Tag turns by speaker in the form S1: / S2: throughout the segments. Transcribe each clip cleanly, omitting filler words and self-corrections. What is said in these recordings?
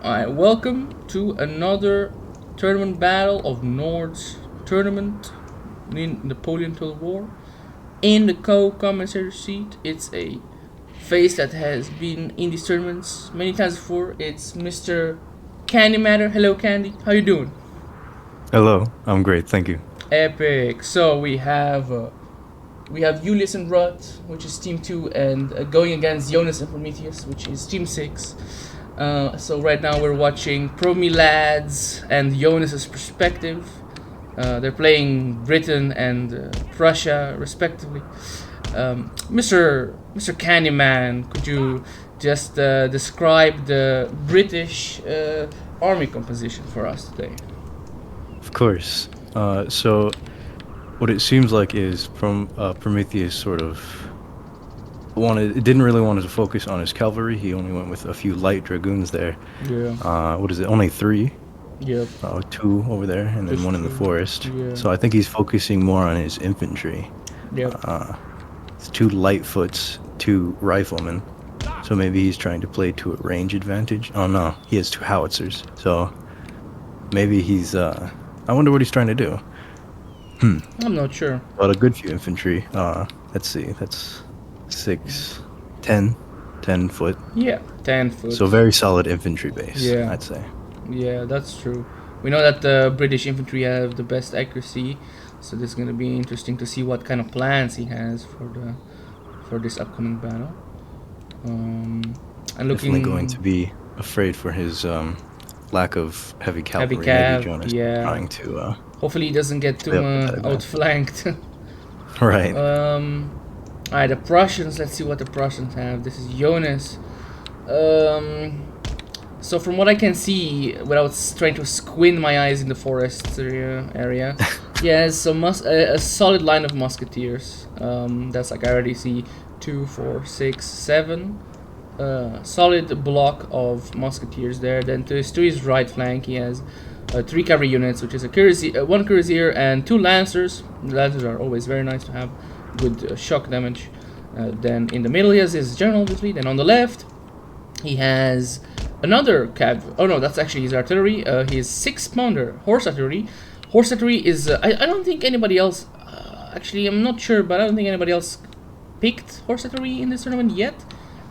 S1: Alright, welcome to another tournament battle of Nord's tournament in Napoleon Total War. In the co-commentator seat, it's a face that has been in these tournaments many times before. It's Mr. Candy Matter. Hello, Candy. How you doing?
S2: Hello, I'm great, thank you.
S1: Epic. So we have Julius and Rut, which is Team 2, and going against Jonas and Prometheus, which is Team 6. So right now we're watching Promi Lads and Jonas's perspective. They're playing Britain and Prussia, respectively. Mr. Candyman, could you just describe the British army composition for us today?
S2: Of course. So, what it seems like is Prometheus sort of didn't really want to focus on his cavalry. He only went with a few light dragoons there.
S1: Yeah.
S2: What is it? Only three?
S1: Yep.
S2: Two over there, and then
S1: Just
S2: one in the
S1: two.
S2: forest.
S1: Yeah.
S2: So I think he's focusing more on his infantry.
S1: Yep.
S2: It's two lightfoots, two riflemen. So maybe he's trying to play to a range advantage. Oh no, he has two howitzers. So maybe he's I wonder what he's trying to do.
S1: I'm not sure.
S2: But a good few infantry. Let's see, that's 10 foot.
S1: Yeah, 10 foot.
S2: So very solid infantry base,
S1: Yeah.
S2: I'd say.
S1: Yeah, that's true. We know that the British infantry have the best accuracy, so this is gonna be interesting to see what kind of plans he has for this upcoming battle. And looking
S2: Definitely going to be afraid for his lack of heavy cavalry.
S1: cav,
S2: Maybe Jonas
S1: yeah.
S2: trying to
S1: hopefully he doesn't get too
S2: Yep, that advantage.
S1: outflanked.
S2: right.
S1: Alright, the Prussians. Let's see what the Prussians have. This is Jonas. So from what I can see, without trying to squint my eyes in the forest area, yeah, so a solid line of musketeers. That's like I already see 2, 4, 6, 7. Solid block of musketeers there. Then to his right flank, he has 3 cavalry units, which is one cuirassier and 2 lancers. The lancers are always very nice to have, good shock damage. Then in the middle, he has his general, obviously. Then on the left, he has another cav. Oh no, that's actually his artillery. His 6-pounder horse artillery. Horse artillery is. I don't think anybody else. Actually, I'm not sure, but I don't think anybody else picked horse artillery in this tournament yet.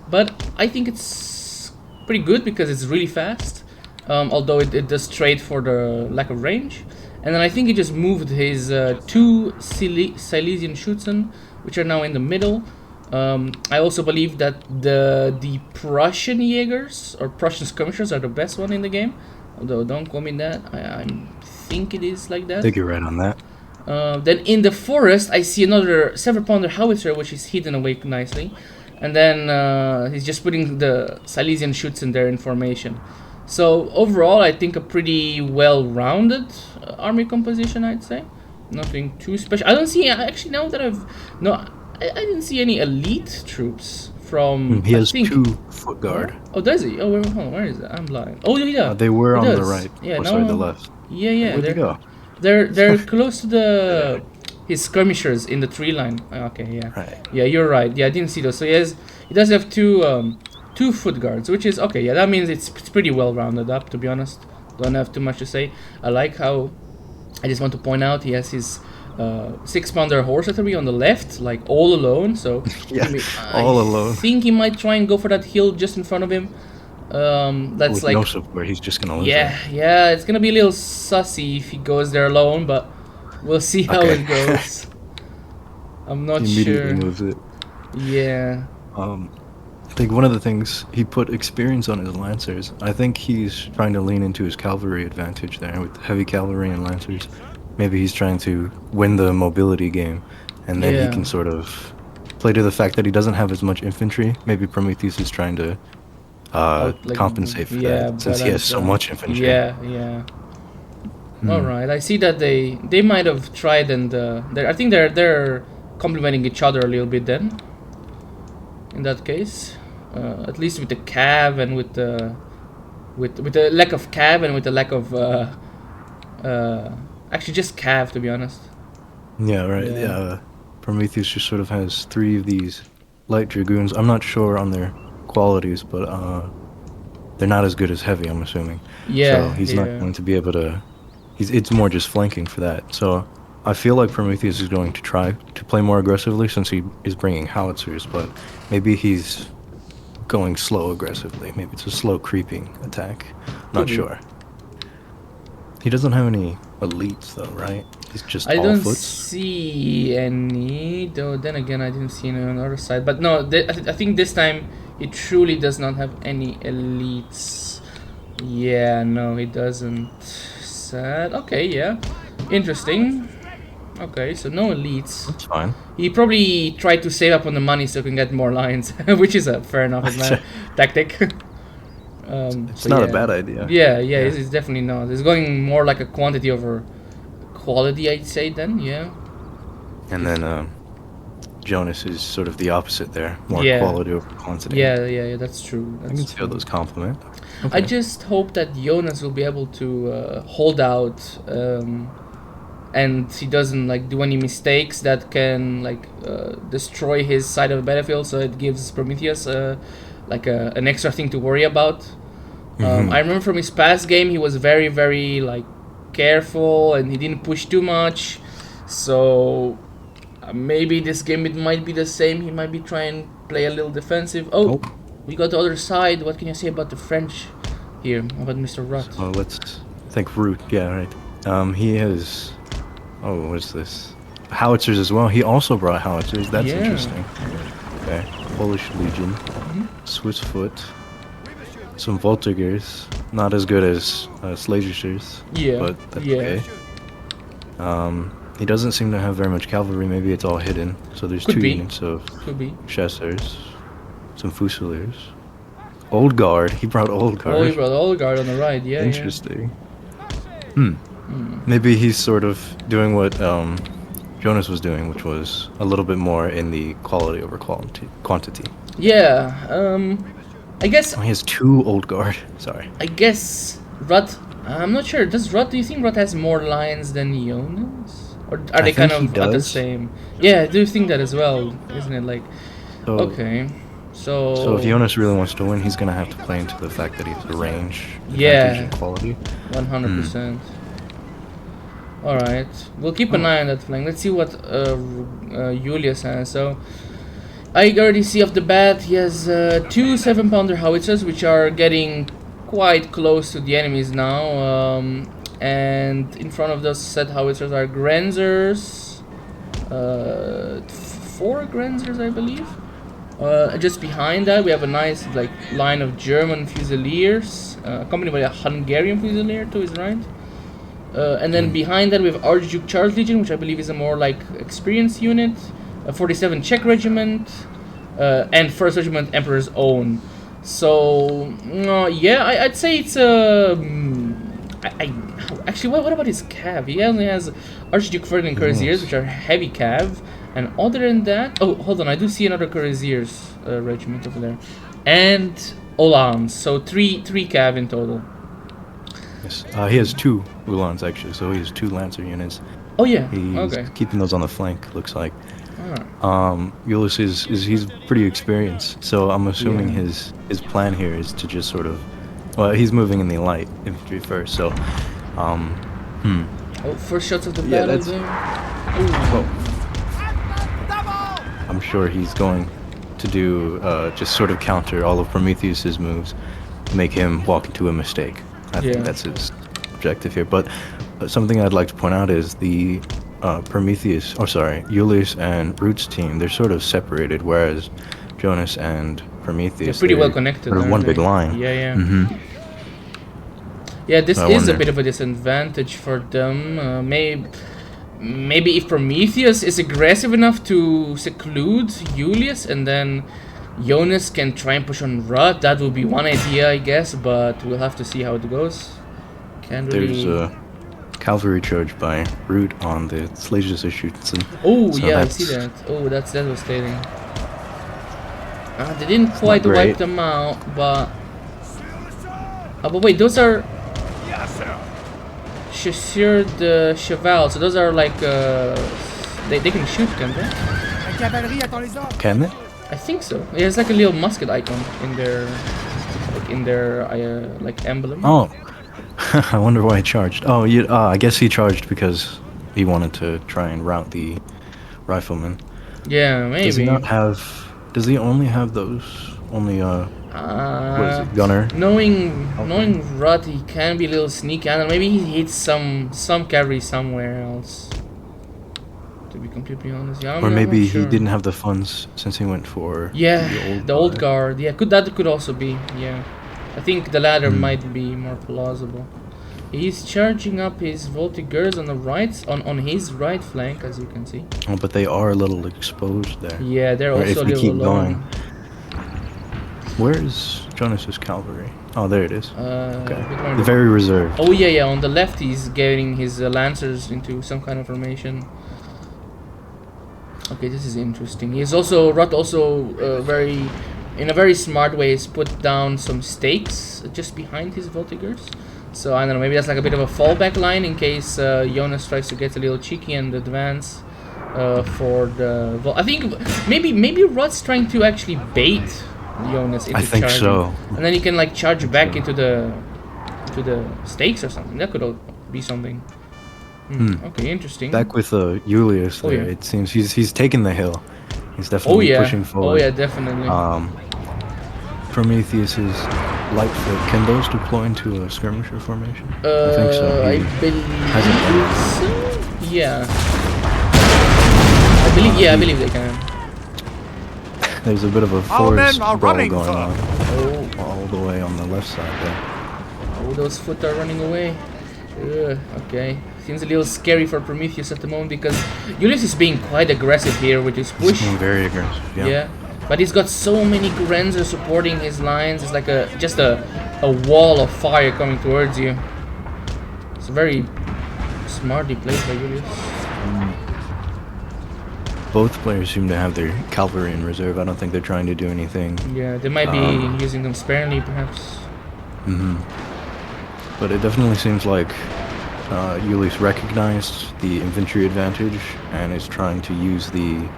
S1: But I think it's pretty good because it's really fast. Although it does trade for the lack of range. And then I think he just moved his 2 Silesian Schutzen, which are now in the middle. I also believe that the Prussian Jaegers or Prussian skirmishers are the best one in the game. Although don't call me that, I think it is like that.
S2: I think you're right on that.
S1: Then in the forest, I see another 7-pounder howitzer, which is hidden away nicely. And then he's just putting the Silesian Schutzen there in formation. So overall, I think a pretty well-rounded army composition, I'd say. Nothing too special. I don't see, actually, now that I didn't see any elite troops from.
S2: He has
S1: I think,
S2: 2 foot guard.
S1: Oh, does he? Oh, wait, hold on. Where is it? I'm blind. Oh, yeah.
S2: They were
S1: he
S2: on the
S1: does.
S2: right.
S1: Yeah,
S2: sorry, the left.
S1: Yeah.
S2: Where'd they go?
S1: They're close to his skirmishers in the tree line. Okay, yeah.
S2: Right.
S1: Yeah, you're right. Yeah, I didn't see those. So he does have 2 foot guards, which is okay. Yeah, that means it's pretty well rounded up. To be honest, don't have too much to say. I like how. I just want to point out he has his 6-pounder horse artillery on the left, like all alone. So
S2: Yeah,
S1: I
S2: all alone.
S1: think he might try and go for that hill just in front of him. That's
S2: With
S1: like
S2: no support, he's just gonna lose.
S1: yeah. It's gonna be a little sussy if he goes there alone, but we'll see how
S2: Okay.
S1: it goes. I'm not
S2: He immediately
S1: sure.
S2: moves it.
S1: Yeah.
S2: I think one of the things he put experience on his lancers. I think he's trying to lean into his cavalry advantage there with heavy cavalry and lancers. Maybe he's trying to win the mobility game, and then
S1: Yeah.
S2: he can sort of play to the fact that he doesn't have as much infantry. Maybe Prometheus is trying to compensate for that since he has so much infantry.
S1: Yeah. All right. I see that they might have tried and I think they're complementing each other a little bit then. In that case, at least with the cav and with the lack of cav and with the lack of actually just cav, to be honest.
S2: Yeah, right.
S1: Yeah.
S2: Prometheus just sort of has 3 of these light dragoons. I'm not sure on their qualities, but they're not as good as heavy, I'm assuming. So
S1: Yeah,
S2: he's not
S1: yeah.
S2: going to be able to. It's more just flanking for that. So I feel like Prometheus is going to try to play more aggressively since he is bringing howitzers, but maybe he's going slow aggressively. Maybe it's a slow creeping attack.
S1: Could
S2: Not
S1: be.
S2: sure. He doesn't have any elites though, right? He's just
S1: I
S2: all
S1: don't
S2: foots.
S1: see any, though. Then again, I didn't see any on the other side. But no, I think this time he truly does not have any elites. Yeah, no, he doesn't. Sad. Okay, yeah, interesting. Okay, so no elites.
S2: That's fine.
S1: He probably tried to save up on the money so he can get more lines, which is a fair enough tactic.
S2: It's
S1: So
S2: not a
S1: yeah,
S2: bad idea.
S1: yeah, it's definitely not. It's going more like a quantity over quality, I'd say. Then, yeah.
S2: And then Jonas is sort of the opposite there, more
S1: Yeah.
S2: quality over quantity.
S1: Yeah, that's true.
S2: I can see how those complement.
S1: I just hope that Jonas will be able to hold out, and he doesn't like do any mistakes that can like destroy his side of the battlefield. So it gives Prometheus like an extra thing to worry about. I remember from his past game, he was very, very like careful and he didn't push too much. So maybe this game it might be the same. He might be trying to play a little defensive. Oh, we got the other side. What can you say about the French here? About Mr. Rutt?
S2: So let's think root. Yeah, right. He has. Oh, what is this? Howitzers as well. He also brought howitzers. That's
S1: Yeah.
S2: interesting. Okay. Polish Legion, Swiss Foot, some Voltigers. Not as good as Slagers.
S1: Yeah,
S2: But that's
S1: yeah.
S2: okay. He doesn't seem to have very much cavalry. Maybe it's all hidden. So there's
S1: Could
S2: two
S1: be.
S2: units of
S1: Could be.
S2: chasseurs, some fusiliers, old guard. He brought old guard.
S1: Oh, he brought Olgard on the right. Yeah,
S2: Interesting. Maybe he's sort of doing what Jonas was doing, which was a little bit more in the quality over quantity.
S1: Yeah. I guess.
S2: Oh, he has two old guard. Sorry.
S1: I guess Rutt. I'm not sure. Does Rutt? Do you think Rutt has more lines than Jonas, or are they kind
S2: think he
S1: of at the
S2: does.
S1: same? Yeah, I do think that as well. Isn't it like?
S2: So,
S1: Okay.
S2: So if Jonas really wants to win, he's gonna have to play into the fact that he has a range
S1: Yeah.
S2: advantage and quality.
S1: 100%. Alright, we'll keep an eye on that flank. Let's see what Julius has. So, I already see off the bat he has two 7-pounder howitzers, which are getting quite close to the enemies now. And in front of those set howitzers are Grenzers. 4 Grenzers, I believe. Just behind that, we have a nice like line of German Fusiliers, accompanied by a Hungarian Fusilier to his right. And then behind that, we have Archduke Charles Legion, which I believe is a more like experienced unit, a 47 Czech Regiment, and 1st Regiment Emperor's Own. So, yeah, I'd say it's actually, what about his cav? He only has Archduke Ferdinand Cuirassiers, which are heavy cav. And other than that, oh, hold on, I do see another Cuirassiers regiment over there, and Olans. So three cav in total.
S2: Yes. He has two Ulans actually, so he has 2 Lancer units.
S1: Oh yeah.
S2: He's
S1: Okay.
S2: keeping those on the flank. Looks like.
S1: Ah.
S2: Ulysses is he's pretty experienced, so I'm assuming
S1: Yeah.
S2: his plan here is to just sort of, well, he's moving in the light infantry first, so,
S1: Oh, first shots of the
S2: Yeah,
S1: battle
S2: that's-
S1: there.
S2: oh, I'm sure he's going to do just sort of counter all of Prometheus's moves, make him walk into a mistake. I
S1: Yeah.
S2: think that's his objective here. But something I'd like to point out is the Julius and Root's team, they're sort of separated, whereas Jonas and Prometheus,
S1: They're pretty well connected.
S2: Sort of
S1: aren't
S2: one
S1: they?
S2: big line.
S1: Yeah.
S2: Mm-hmm.
S1: Yeah, this
S2: I
S1: is a
S2: wonder.
S1: bit of a disadvantage for them. Maybe if Prometheus is aggressive enough to seclude Julius, and then Jonas can try and push on Rudd, that would be one idea, I guess. But we'll have to see how it goes. Can't really.
S2: There's a cavalry charge by Root on the Slagers shoots.
S1: Oh
S2: so
S1: yeah, I
S2: that's-
S1: see that. Oh, that's devastating. They didn't quite wipe
S2: great.
S1: them out, but. But wait, those are. Chasseur de Cheval, so those are like. They can shoot, can't they?
S3: La cavalerie attend les ordres.
S2: Can it?
S1: I think so. Yeah, it's like a little musket icon in their. in their like emblem.
S2: Oh, I wonder why he charged. Oh, I guess he charged because he wanted to try and rout the rifleman.
S1: Yeah,
S2: Does he
S1: maybe.
S2: not have? Does he only have those? Only what is it? Gunner.
S1: Knowing Rut, he can be a little sneaky. I don't know, maybe he hits some cavalry somewhere else. To be completely honest, yeah,
S2: Or
S1: I'm
S2: maybe
S1: not
S2: he
S1: sure.
S2: didn't have the funds since he went for
S1: Yeah, the old guard. Yeah, could also be. Yeah, I think the latter might be more plausible. He's charging up his Voltigeurs on the right, on his right flank, as you can see.
S2: Oh, but they are a little exposed there.
S1: Yeah, they're
S2: Or
S1: also
S2: if
S1: a
S2: we
S1: little
S2: keep
S1: alone.
S2: going. Where is Jonas's cavalry? Oh, there it is.
S1: A bit more
S2: Okay. Very reserved.
S1: Oh yeah, on the left he's getting his lancers into some kind of formation. Okay, this is interesting. He's also Rut in a very smart way has put down some stakes just behind his Voltigeurs. So I don't know, maybe that's like a bit of a fallback line in case Jonas tries to get a little cheeky and advance for the. I think maybe Rut's trying to actually bait Jonas into
S2: I think
S1: charging,
S2: so.
S1: and then he can like charge back into the stakes or something. That could be something. Okay, interesting.
S2: Back with Julius there,
S1: yeah.
S2: it seems he's taken the hill. He's definitely pushing forward.
S1: Oh yeah, definitely.
S2: Prometheus's light foot, can those deploy into a skirmisher formation? I think so.
S1: I believe so. Yeah. I believe they can.
S2: There's a bit of a forest brawl going on.
S1: Oh.
S2: All the way on the left side there.
S1: Oh, those foot are running away. Okay. Seems a little scary for Prometheus at the moment because Julius is being quite aggressive here with his push.
S2: He's being very aggressive, yeah.
S1: But he's got so many Grenzers supporting his lines. It's like just a wall of fire coming towards you. It's very smartly played by Julius.
S2: Both players seem to have their cavalry in reserve. I don't think they're trying to do anything.
S1: Yeah, they might be using them sparingly, perhaps.
S2: But it definitely seems like Julius recognized the infantry advantage and is trying to use the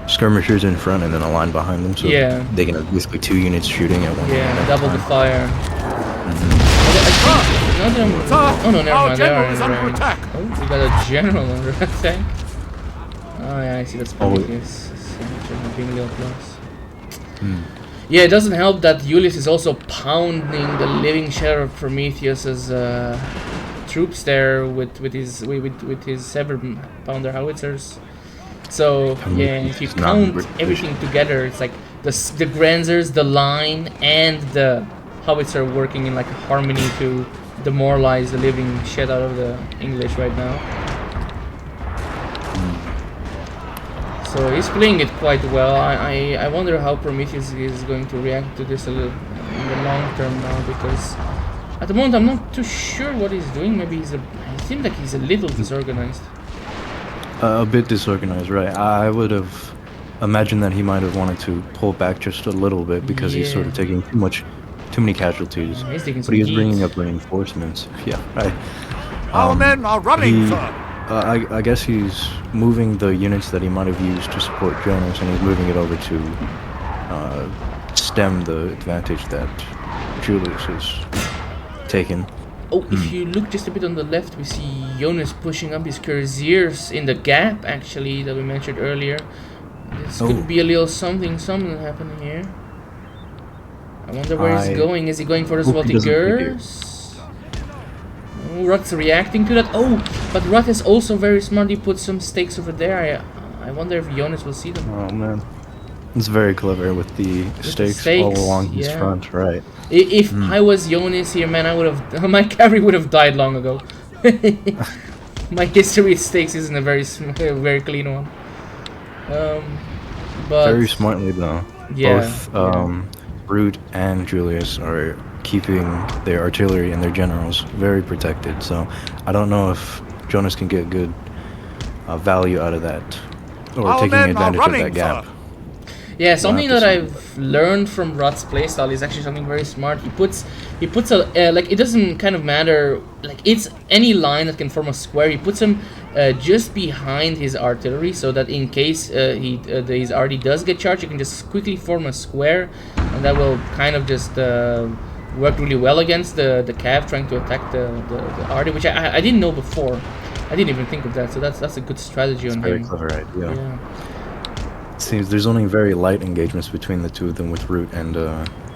S2: skirmishers in front and then a line behind them, so they can have basically 2 units shooting at one.
S1: Yeah, double the fire. Oh no, never mind. They are in range. Oh, we got a general under attack. Oh yeah, I see that's Prometheus. Being a little close. Yeah, it doesn't help that Julius is also pounding the living share of Prometheus's troops there with his 7-pounder howitzers. So yeah, if you count everything together, it's like the Grenzers, the line, and the howitzer working in like harmony to demoralize the living shit out of the English right now. So he's playing it quite well. I wonder how Prometheus is going to react to this a little in the long term now, because at the moment I'm not too sure what he's doing. Maybe it seems like he's a little disorganized.
S2: A bit disorganized, right. I would have imagined that he might have wanted to pull back just a little bit because he's sort of taking too many casualties.
S1: He's taking
S2: but he's bringing up reinforcements. Yeah, right.
S3: Our men are running, sir.
S2: I guess he's moving the units that he might have used to support Jonas, and he's moving it over to stem the advantage that Julius has taken.
S1: Oh, if you look just a bit on the left, we see Jonas pushing up his cuirassiers in the gap, actually, that we mentioned earlier. This could be a little something happening here. I wonder where he's going. Is he going for those Voltigeurs? Oh, Rut's reacting to that. Oh, but Rut has also very smartly put some stakes over there. I wonder if Jonas will see them.
S2: Oh man, it's very clever with the stakes all along his front, right?
S1: If I was Jonas here, man, I would have my cavalry would have died long ago. My history with stakes isn't a very clean one. But
S2: very smartly though.
S1: Yeah.
S2: Both Brute and Julius are keeping their artillery and their generals very protected. So I don't know if Jonas can get good value out of that, or taking advantage of that gap.
S1: Yeah, something that I've learned from Rut's playstyle is actually something very smart. He puts a like, it doesn't kind of matter, like, it's any line that can form a square. He puts them just behind his artillery, so that in case his arty does get charged, you can just quickly form a square, and that will kind of just work really well against the cav trying to attack the arty, which I didn't know before. I didn't even think of that, so that's a good strategy on
S2: Very
S1: him.
S2: clever idea.
S1: Yeah.
S2: It seems there's only very light engagements between the two of them with Root and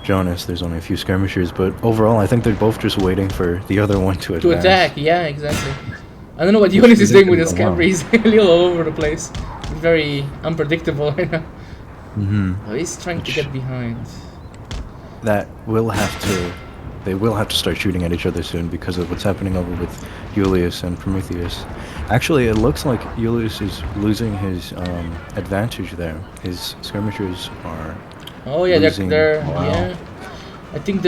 S2: Jonas. There's only a few skirmishers, but overall, I think they're both just waiting for the other one to advance.
S1: To attack, yeah, exactly. I don't know what Jonas is doing with his cavalry. He's a little all over the place. Very unpredictable right now. Oh, he's trying to get behind.
S2: That will have to... They will have to start shooting at each other soon because of what's happening over with Julius and Prometheus. Actually, it looks like Julius is losing his advantage there. His skirmishers are...
S1: Oh yeah, they're yeah. I think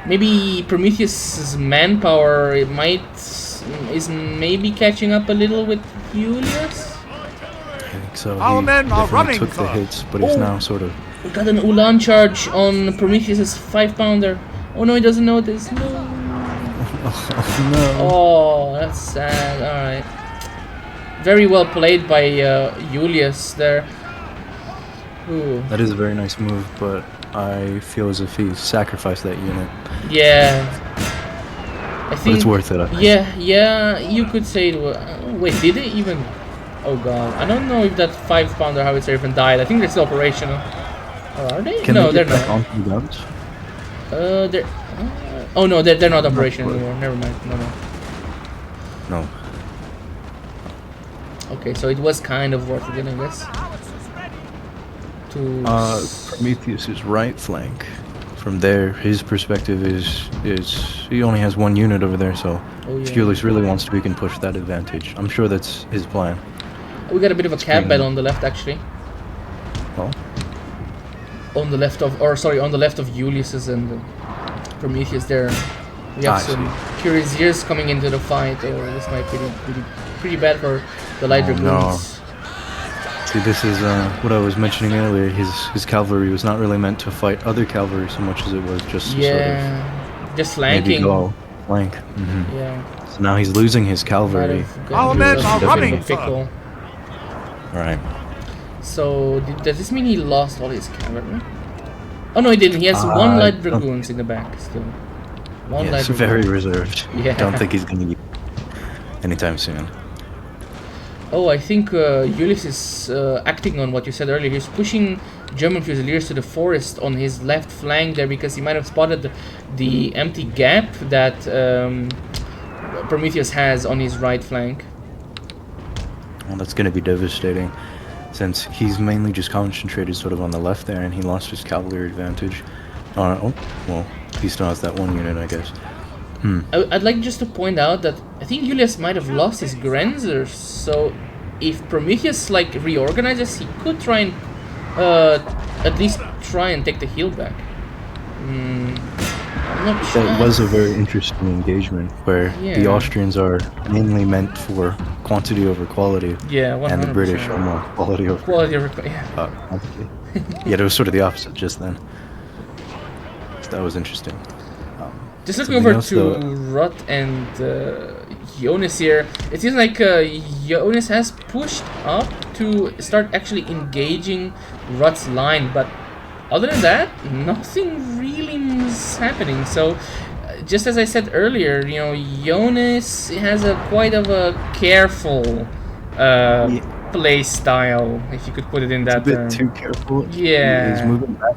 S1: maybe Prometheus's manpower is maybe catching up a little with Julius.
S2: I think so.
S3: Our men are running,
S2: took the
S3: sir.
S2: hits, but he's now sort of...
S1: We got an Ulan charge on Prometheus's 5-pounder. Oh no, he doesn't notice. No.
S2: Oh no.
S1: Oh, that's sad. All right. Very well played by Julius there. Ooh.
S2: That is a very nice move, but I feel as if he sacrificed that unit.
S1: Yeah. I think
S2: But it's worth it, I think.
S1: Yeah, you could say it was. Wait, did it even? Oh god, I don't know if that 5-pounder howitzer even died. I think it's operational. Or are they?
S2: Can
S1: No,
S2: they
S1: they're
S2: get back
S1: not.
S2: onto the guns?
S1: They're. Oh no, they're not operational anymore. Never mind. No.
S2: No.
S1: Okay, so it was kind of worth it, I guess.
S2: Prometheus's right flank. From there, his perspective is he only has one unit over there, so if Julius really wants to, he can push that advantage. I'm sure that's his plan.
S1: We got a bit of a cav battle on the left, actually.
S2: Oh.
S1: On the left of Julius's and Prometheus there. We have some cuirassiers coming into the fight. Oh, this might be pretty bad for the light dragoons.
S2: No. See, this is what I was mentioning earlier. His cavalry was not really meant to fight other cavalry so much as it was just to sort of
S1: just flanking.
S2: maybe go flank.
S1: Yeah.
S2: So now he's losing his cavalry.
S3: Our men are running, sir.
S1: Pickle.
S2: Alright.
S1: So does this mean he lost all his cavalry? Oh no, he didn't. He has one light dragoons in the back still. One light dragoon.
S2: Very reserved.
S1: Yeah.
S2: Don't think he's gonna get anytime soon.
S1: Oh, I think Julius is acting on what you said earlier. He's pushing German Fusiliers to the forest on his left flank there because he might have spotted the empty gap that Prometheus has on his right flank.
S2: Well, that's going to be devastating since he's mainly just concentrated sort of on the left there and he lost his cavalry advantage. Oh, well, he still has that one unit, I guess.
S1: I'd like just to point out that I think Julius might have lost his Grenzers, so if Prometheus like reorganizes, he could try and at least try and take the hill back. I'm not sure.
S2: That was a very interesting engagement where the Austrians are mainly meant for quantity over quality,
S1: 100%.
S2: and the British are more quality over
S1: quantity.
S2: quantity. Yeah, it was sort of the opposite just then. So that was interesting.
S1: Just looking over to Rut and Jonas here, it seems like Jonas has pushed up to start actually engaging Rut's line, but other than that, nothing really is happening. So, just as I said earlier, you know, Jonas has quite of a careful play style, if you could put it in that term.
S2: It's a bit too careful.
S1: Yeah.
S2: He's moving back.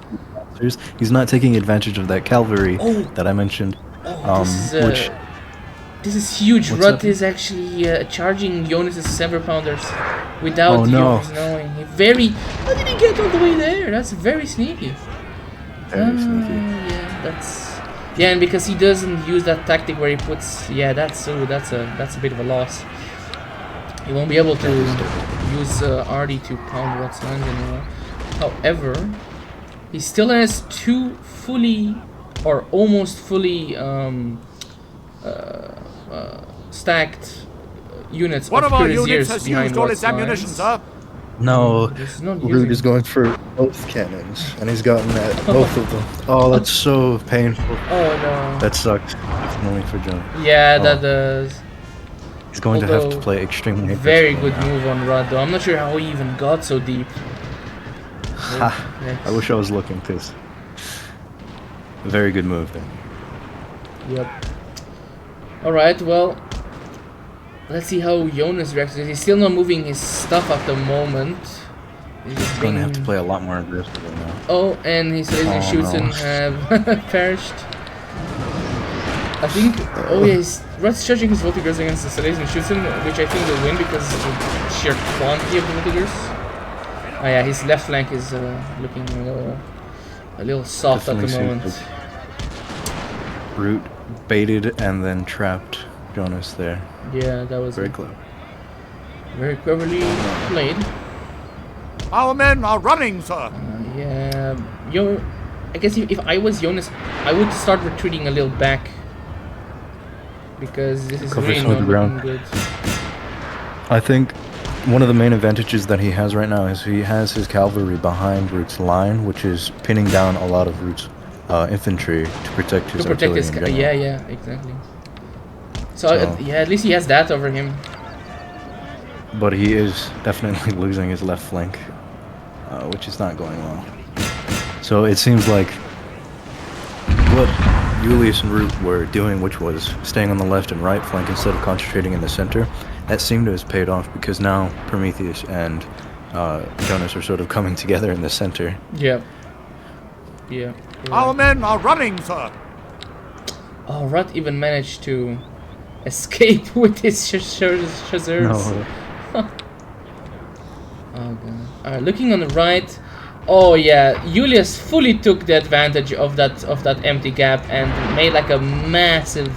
S2: He's not taking advantage of that cavalry that I mentioned.
S1: This is huge. Rut is actually charging Jonas's 7-pounders without Jonas knowing. How did he get all the way there? That's very sneaky.
S2: Very sneaky.
S1: Yeah, and because he doesn't use that tactic where he puts, that's a bit of a loss. He won't be able to use RD to pound Rut's lines anymore. However, he still has 2 fully or almost fully stacked units
S3: One of our units
S1: cuirassiers
S3: has
S1: behind
S3: used all
S1: Rut's
S3: its ammunition,
S1: lines.
S3: sir.
S2: No,
S1: He's not
S2: Root
S1: using-
S2: is going for both cannons, and he's gotten at both of them. Oh, that's so painful.
S1: Oh no.
S2: That sucks. Definitely for John.
S1: Yeah, that does.
S2: He's going to have to
S1: Although,
S2: play extremely
S1: very
S2: aggressively
S1: good
S2: now.
S1: move on Rod, though. I'm not sure how he even got so deep.
S2: Ha!
S1: Next.
S2: I wish I was looking, because very good move there.
S1: Yep. Alright, well, let's see how Jonas reacts. He's still not moving his stuff at the moment. He's just
S2: He's going to have to
S1: being-
S2: play a lot more aggressively now.
S1: Oh, and his laser
S2: Oh,
S1: shoots
S2: no.
S1: and have perished. I think. Oh yeah, Rod's charging his Voltigers against the Salesian Shooten, which I think will win because of the sheer quantity of the Voltigers. Oh yeah, his left flank is looking a little soft at the
S2: Definitely
S1: moment.
S2: seems Root baited and then trapped Jonas there.
S1: Yeah, that was
S2: Very clever.
S1: very cleverly played.
S3: Our men are running, sir.
S1: Yeah, I guess if I was Jonas, I would start retreating a little back because this is
S2: Cover
S1: really
S2: some of
S1: not
S2: the ground.
S1: looking good.
S2: I think one of the main advantages that he has right now is he has his cavalry behind Root's line, which is pinning down a lot of Root's infantry to protect his
S1: To protect
S2: artillery
S1: his,
S2: in general.
S1: yeah, exactly. So,
S2: So-
S1: yeah, at least he has that over him.
S2: But he is definitely losing his left flank, which is not going well. So it seems like what Julius and Root were doing, which was staying on the left and right flank instead of concentrating in the center, that seemed to have paid off because now Prometheus and Jonas are sort of coming together in the center.
S1: Yeah. Yeah.
S3: Our men are running, sir.
S1: Oh, Rut even managed to escape with his chasseurs.
S2: No,
S1: Oh god. Looking on the right. Oh yeah, Julius fully took the advantage of that empty gap and made like a massive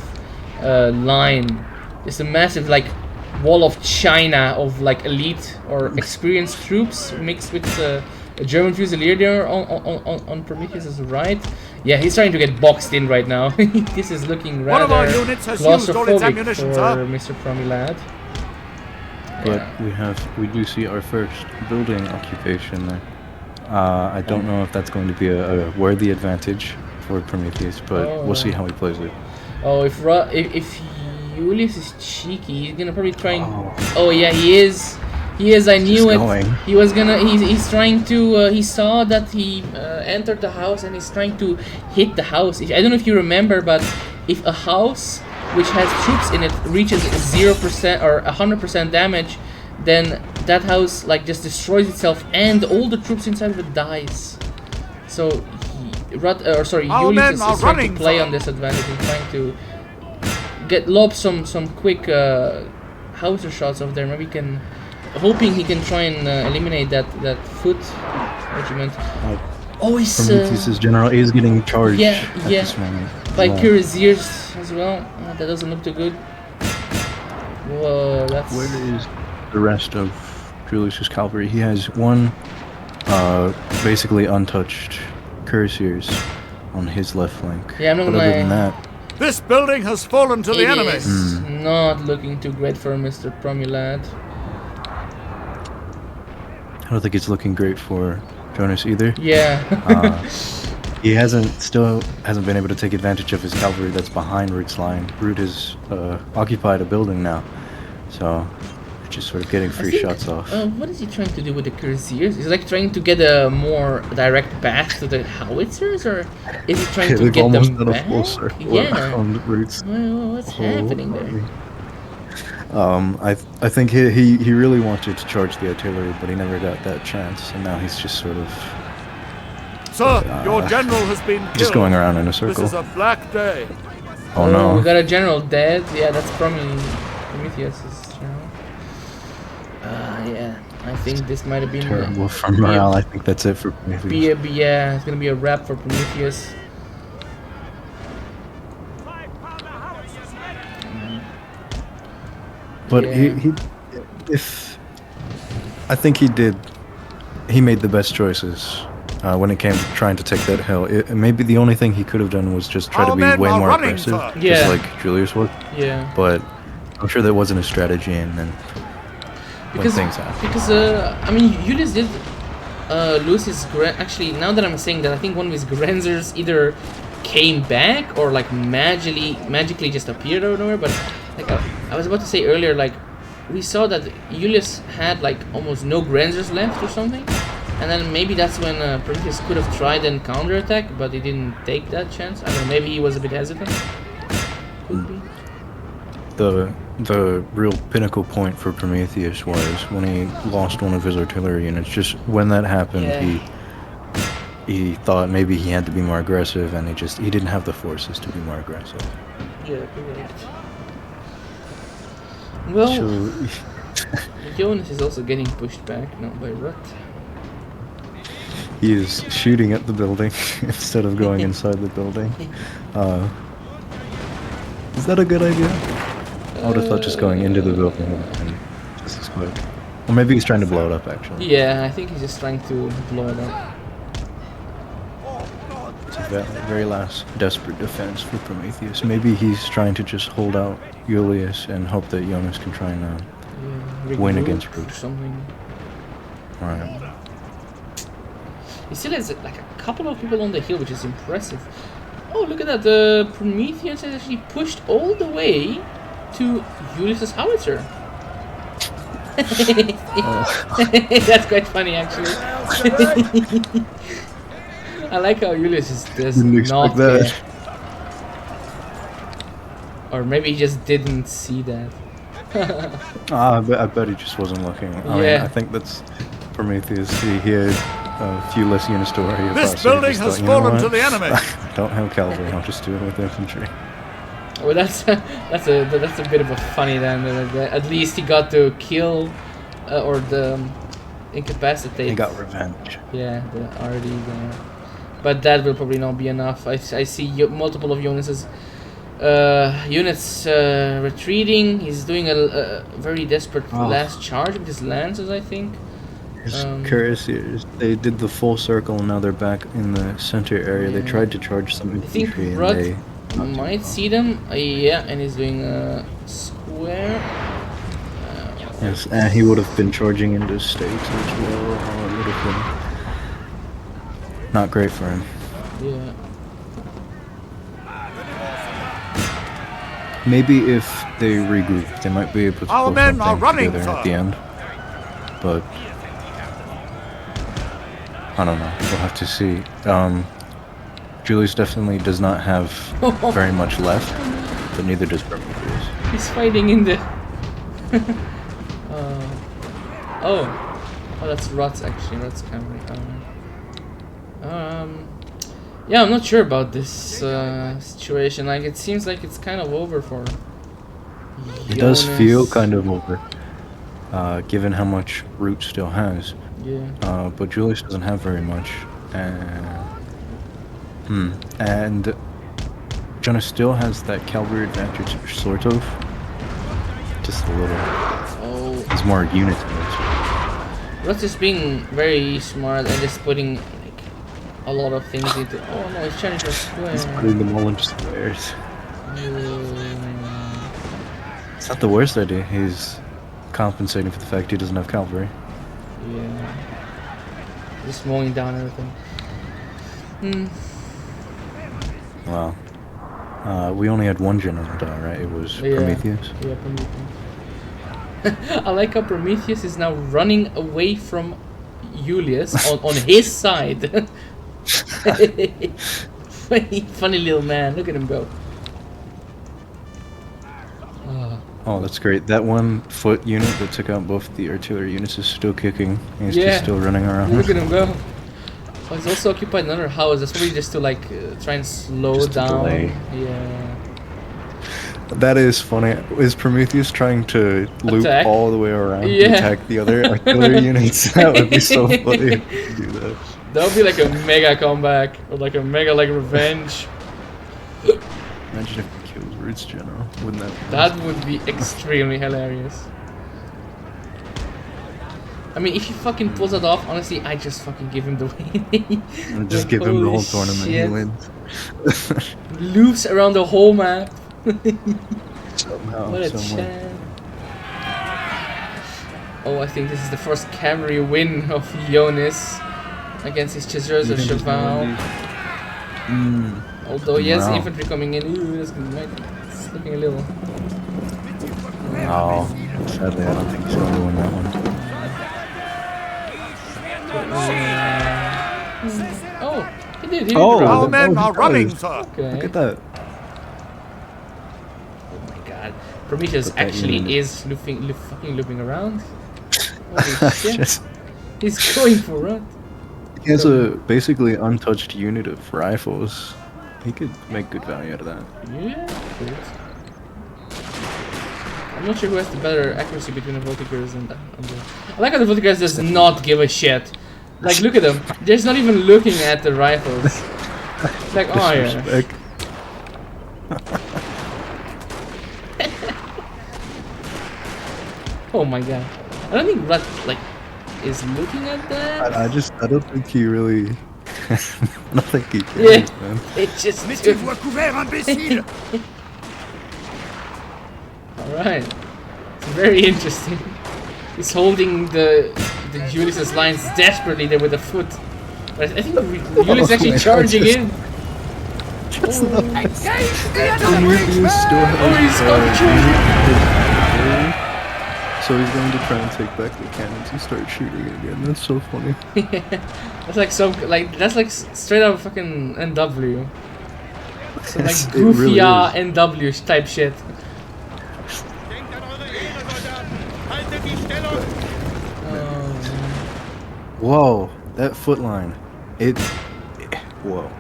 S1: line. Just a massive like wall of China of like elite or experienced troops mixed with a German Fusilier there on Prometheus' right. Yeah, he's trying to get boxed in right now. This is looking
S3: One of our
S1: rather
S3: units has used all its
S1: claustrophobic
S3: ammunition,
S1: for
S3: sir.
S1: Mr. Promilad.
S2: but we do see our first building occupation there. I don't know if that's going to be a worthy advantage for Prometheus, but we'll see how he plays it.
S1: Oh, if Julius is cheeky, he's gonna probably try and... Oh yeah, he is. He is. I knew it.
S2: going.
S1: He was gonna. He's trying to. He saw that he entered the house and he's trying to hit the house. I don't know if you remember, but if a house which has troops in it reaches 0% or 100% damage, then that house like just destroys itself and all the troops inside of it dies. So
S3: Our
S1: Julius
S3: men
S1: is
S3: are
S1: trying
S3: running,
S1: to play
S3: sir.
S1: on this advantage and trying to lob some quick howitzer shots over there. Maybe he can, hoping he can try and eliminate that foot regiment. Oh, he's
S2: Prometheus' general is getting charged
S1: yeah,
S2: at
S1: yeah.
S2: this moment.
S1: by
S2: Yeah.
S1: cuirassiers as well. That doesn't look too good. Whoa, that's...
S2: Where is the rest of Julius's cavalry? He has one basically untouched cuirassiers on his left flank.
S1: Yeah, I'm not
S2: but
S1: gonna
S2: other
S1: lie.
S2: than that,
S3: This building has fallen to the
S1: It
S3: enemy.
S1: is not looking too great for Mr. Promilad.
S2: I don't think it's looking great for Jonas either.
S1: Yeah.
S2: He still hasn't been able to take advantage of his cavalry that's behind Root's line. Root has occupied a building now, so they're just sort of getting free shots off.
S1: What is he trying to do with the cuirassiers? Is he like trying to get a more direct path to the howitzers, or is he trying to
S2: They've
S1: get
S2: almost
S1: them
S2: done
S1: back?
S2: a full circle
S1: Yeah.
S2: on Root's.
S1: Well, what's happening there?
S2: I think he really wanted to charge the artillery, but he never got that chance, and now he's just sort of
S3: Sir, your general has been killed.
S2: just going around in a
S3: This
S2: circle.
S3: is a black day.
S2: Oh
S1: We
S2: no!
S1: got a general dead. Yeah, that's Prometheus' general. Yeah, I think this might have been
S2: Terrible for morale. I think that's it for Prometheus.
S1: yeah, it's gonna be a wrap for Prometheus.
S2: But
S1: Yeah.
S2: he made the best choices when it came to trying to take that hill. Maybe the only thing he could have done was just try
S3: Our
S2: to be
S3: men
S2: way
S3: are
S2: more
S3: running,
S2: aggressive,
S3: sir.
S1: Yeah.
S2: just like Julius was.
S1: Yeah.
S2: But I'm sure that wasn't a strategy, and then when things happen.
S1: Because I mean, Julius did lose his actually. Now that I'm saying that, I think one of his Grenzers either came back or like magically just appeared out of nowhere. But like I was about to say earlier, like, we saw that Julius had like almost no Grenzers left or something, and then maybe that's when Prometheus could have tried and counterattack, but he didn't take that chance. I don't know, maybe he was a bit hesitant. Could be.
S2: The real pinnacle point for Prometheus was when he lost one of his artillery units. Just when that happened,
S1: Yeah.
S2: he thought maybe he had to be more aggressive, and he didn't have the forces to be more aggressive.
S1: Yeah, correct. Well,
S2: So
S1: Jonas is also getting pushed back now by Rut.
S2: he is shooting at the building instead of going inside the building. Is that a good idea? I would have thought just going into the building and just as quick. Or maybe he's trying to blow it up, actually.
S1: Yeah, I think he's just trying to blow it up.
S2: It's a very last desperate defense for Prometheus. Maybe he's trying to just hold out Julius and hope that Jonas can try and win
S1: Regroup
S2: against
S1: or
S2: Root.
S1: something.
S2: Right.
S1: He still has like a couple of people on the hill, which is impressive. Oh, look at that! The Prometheus has actually pushed all the way to Julius's howitzer. That's quite funny, actually. I like how Julius does
S2: Didn't
S1: not
S2: expect that.
S1: care. Or maybe he just didn't see that.
S2: I bet he just wasn't looking. I mean,
S1: Yeah.
S2: I think that's Prometheus. He had a few less units to worry about.
S3: This
S2: so he
S3: building
S2: just
S3: has
S2: thought, "You know
S3: fallen
S2: what?
S3: to the enemy."
S2: I don't have cavalry. I'll just do it with infantry.
S1: Well, that's a bit of a funny then. At least he got to kill or the incapacitate.
S2: He got revenge.
S1: Yeah, the RD there. But that will probably not be enough. I see multiple of Jonas's units retreating. He's doing a very desperate last charge with his lances, I think.
S2: His cuirassiers, they did the full circle and now they're back in the center area. They
S1: Yeah.
S2: tried to charge some
S1: I think
S2: infantry and
S1: Rut
S2: they...
S1: might see them. Yeah, and he's doing a square.
S2: Yes, and he would have been charging into states as well. It would have been not great for him.
S1: Yeah.
S2: Maybe if they regroup, they might be able to
S3: Our
S2: pull
S3: men are
S2: something
S3: running,
S2: together
S3: sir.
S2: at the end. But I don't know. We'll have to see. Julius definitely does not have very much left, but neither does Prometheus.
S1: He's fighting in the. Oh, that's Rut's actually. Rut's camera. Yeah, I'm not sure about this situation. Like, it seems like it's kind of over for.
S2: It does feel
S1: Jonas.
S2: kind of over, given how much Root still has.
S1: Yeah.
S2: But Julius doesn't have very much. And Jonas still has that cavalry advantage, sort of. Just a little.
S1: Oh,
S2: He's more units.
S1: Rut is being very smart and just putting like a lot of things into. Oh no, it's trying to square.
S2: He's putting them all into squares. It's not the worst idea. He's compensating for the fact he doesn't have cavalry.
S1: Yeah. Just mowing down everything.
S2: Wow. We only had one general die, right? It was
S1: Yeah.
S2: Prometheus.
S1: Yeah, Prometheus. I like how Prometheus is now running away from Julius on his side. funny little man. Look at him go.
S2: Oh, that's great. That 1 foot unit that took out both the artillery units is still kicking. He's
S1: Yeah.
S2: just still running around.
S1: Look at him go. Oh, he's also occupied another house. That's probably just to like try and slow
S2: Just to
S1: down.
S2: delay.
S1: Yeah.
S2: That is funny. Is Prometheus trying to loop
S1: Attack?
S2: all the way around
S1: Yeah.
S2: to attack the other artillery units? That would be so funny to do that.
S1: That would be like a mega comeback or like a mega like revenge.
S2: Imagine if he kills Root's general. Wouldn't that be
S1: That would be extremely hilarious. I mean, if he fucking pulls it off, honestly, I just fucking give him the win.
S2: awesome? Just give him the whole tournament. He wins.
S1: Loops around the whole map.
S2: Somehow,
S1: What a
S2: some way.
S1: chance. Oh, I think this is the first cavalry win of Jonas against his chasseurs or cheval. Although he has
S2: Wow.
S1: infantry coming in. Ooh, that's looking a little.
S2: Oh, sadly, I don't think he's going to win that one.
S1: Oh, he did. He did.
S2: Oh,
S3: Our
S1: Rob.
S3: men are
S2: he
S3: running,
S2: does.
S3: sir.
S1: Okay.
S2: Look at that.
S1: Oh my god. Prometheus
S2: Put that
S1: actually
S2: unit.
S1: is fucking looping around. Holy shit.
S2: Just,
S1: He's going for it.
S2: he has a basically untouched unit of rifles. He could make good value out of that.
S1: Yeah. Good. I'm not sure who has the better accuracy between the Voltigers and the... I like how the Voltigers does not give a shit. Like, look at them. They're just not even looking at the rifles. Like, oh yeah.
S2: Disrespect.
S1: Oh my god. I don't think Rat, like, is looking at that.
S2: I don't think he really. I don't think he cares,
S1: Yeah.
S2: man.
S1: It's just...
S3: Mettez-vous à couvert, imbécile!
S1: Alright. It's very interesting. He's holding the Ulysses lines desperately there with a foot. But I think Ulysses is actually
S2: my
S1: charging
S2: God,
S1: in.
S2: Just
S1: Oh,
S2: the
S3: Engage the
S2: Prometheus
S3: enemy!
S2: still has,
S1: Oh, he's got
S2: so he's going to try and take back the cannons and start shooting again. That's so funny.
S1: That's like some that's like straight out of fucking NW. Some like
S2: Yes, it really
S1: goofy
S2: is.
S1: NW type shit. Oh,
S2: Whoa, that foot line. Whoa.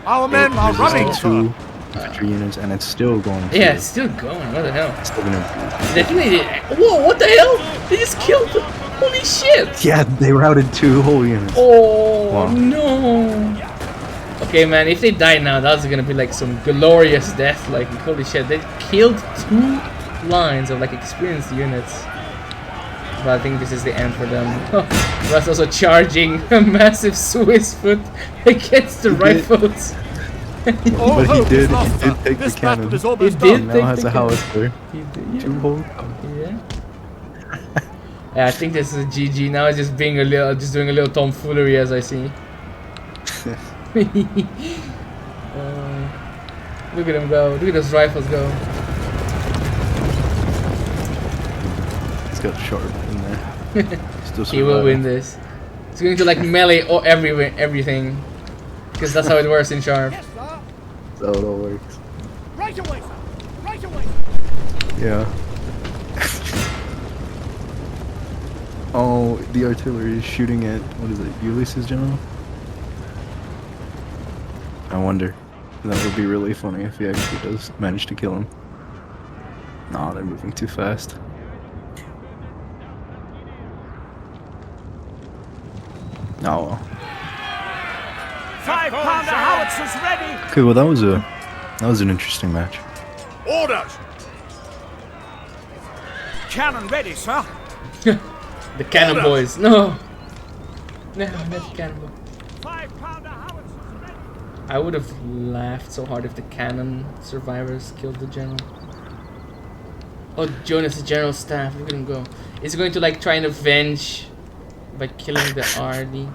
S3: Our men are running,
S2: Resisted
S3: sir.
S2: two infantry units, and it's still going.
S1: yeah, it's still going. What the hell?
S2: It's still gonna.
S1: I think they did. Whoa! What the hell? They just killed. Holy shit!
S2: Yeah, they routed 2 whole units.
S1: Oh
S2: Wow.
S1: no! Okay, man. If they die now, that's gonna be like some glorious death. Like holy shit, they killed 2 lines of like experienced units. But I think this is the end for them. That's also charging a massive Swiss foot against the
S2: He did.
S1: rifles.
S3: All
S2: But he
S3: hope
S2: did
S3: is lost, sir.
S2: take
S3: This
S2: the
S3: battle
S2: cannon.
S3: is almost
S1: He
S3: done.
S1: did.
S2: Now has a howitzer.
S1: He did,
S2: 2 whole.
S1: yeah. Yeah, I think this is a GG. Now it's just being a little, just doing a little tomfoolery as I see. Look at him go. Look at those rifles go.
S2: He's got sharp in there. Still
S1: He will win
S2: surviving.
S1: this. It's going to like melee or everything. Because that's how it works in Sharp.
S3: Yes, sir.
S2: That's how it all works.
S3: Right away, sir. Right away.
S2: Yeah. Oh, the artillery is shooting at, what is it, Ulysses General? I wonder. That would be really funny if he actually does manage to kill him. No, they're moving too fast. Oh well.
S3: 5-pounder howitzers ready.
S2: Okay, well that was an interesting match.
S3: Orders. Cannon ready, sir.
S1: The cannon boys. No. No, not the cannon boys.
S3: 5-pounder howitzers ready.
S1: I would have laughed so hard if the cannon survivors killed the general. Oh, Jonas, the general staff. Look at him go. He's going to like try and avenge by killing the RD.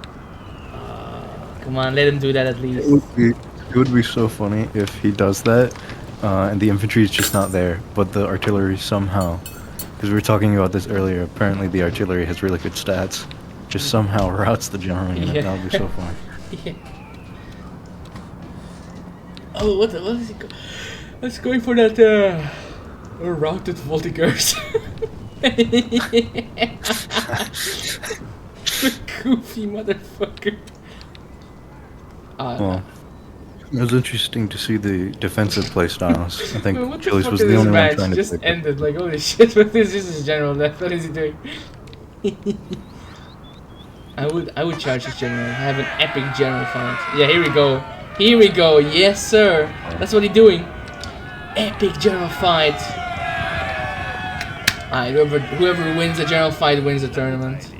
S1: Come on, let him do that at least.
S2: It would be so funny if he does that, and the infantry is just not there, but the artillery somehow, because we were talking about this earlier, apparently the artillery has really good stats, just somehow routes the general unit.
S1: Yeah.
S2: That would be so funny.
S1: Yeah. Oh, what is he go? Let's going for that routed Voltigers. The goofy motherfucker.
S2: Well, it was interesting to see the defensive playstyles. I think
S1: what the
S2: Chili's
S1: fuck
S2: was
S1: is
S2: the
S1: this
S2: only one
S1: match?
S2: trying to
S1: Just
S2: take it.
S1: ended like holy shit. What is this general? What is he doing? I would charge this general. Have an epic general fight. Yeah, here we go. Here we go. Yes, sir. That's what he's doing. Epic general fight. Alright, whoever wins the general fight wins the tournament.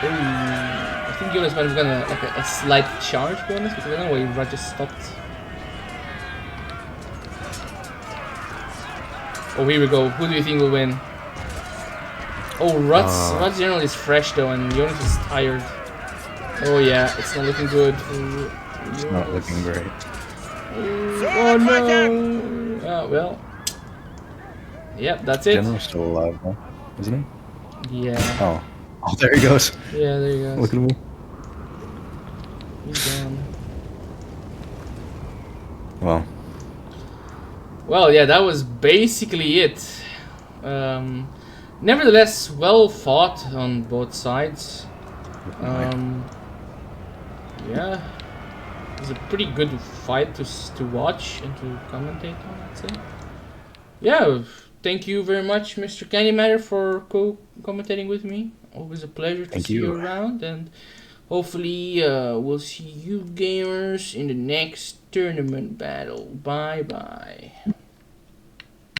S1: Ooh, I think Jonas might have gonna like a slight charge bonus because I don't know why Raj just stopped. Oh, here we go. Who do you think will win? Oh, Rud's general is fresh though, and Jonas is tired. Oh yeah, it's not looking good for
S2: It's not looking great.
S1: Oh no! Well. Yep, that's it.
S2: General's still alive, huh? Isn't he?
S1: Yeah.
S2: Oh. Oh, there he goes.
S1: Yeah, there you go.
S2: Look at me.
S1: He's gone.
S2: Well,
S1: Well, yeah, that was basically it. Nevertheless, well fought on both sides. Yeah, it was a pretty good fight to watch and to commentate on, I'd say. Yeah, thank you very much, Mr. Candy Matter, for commentating with me. Always a pleasure to
S2: Thank
S1: see you
S2: you.
S1: around, and hopefully we'll see you gamers in the next tournament battle. Bye bye.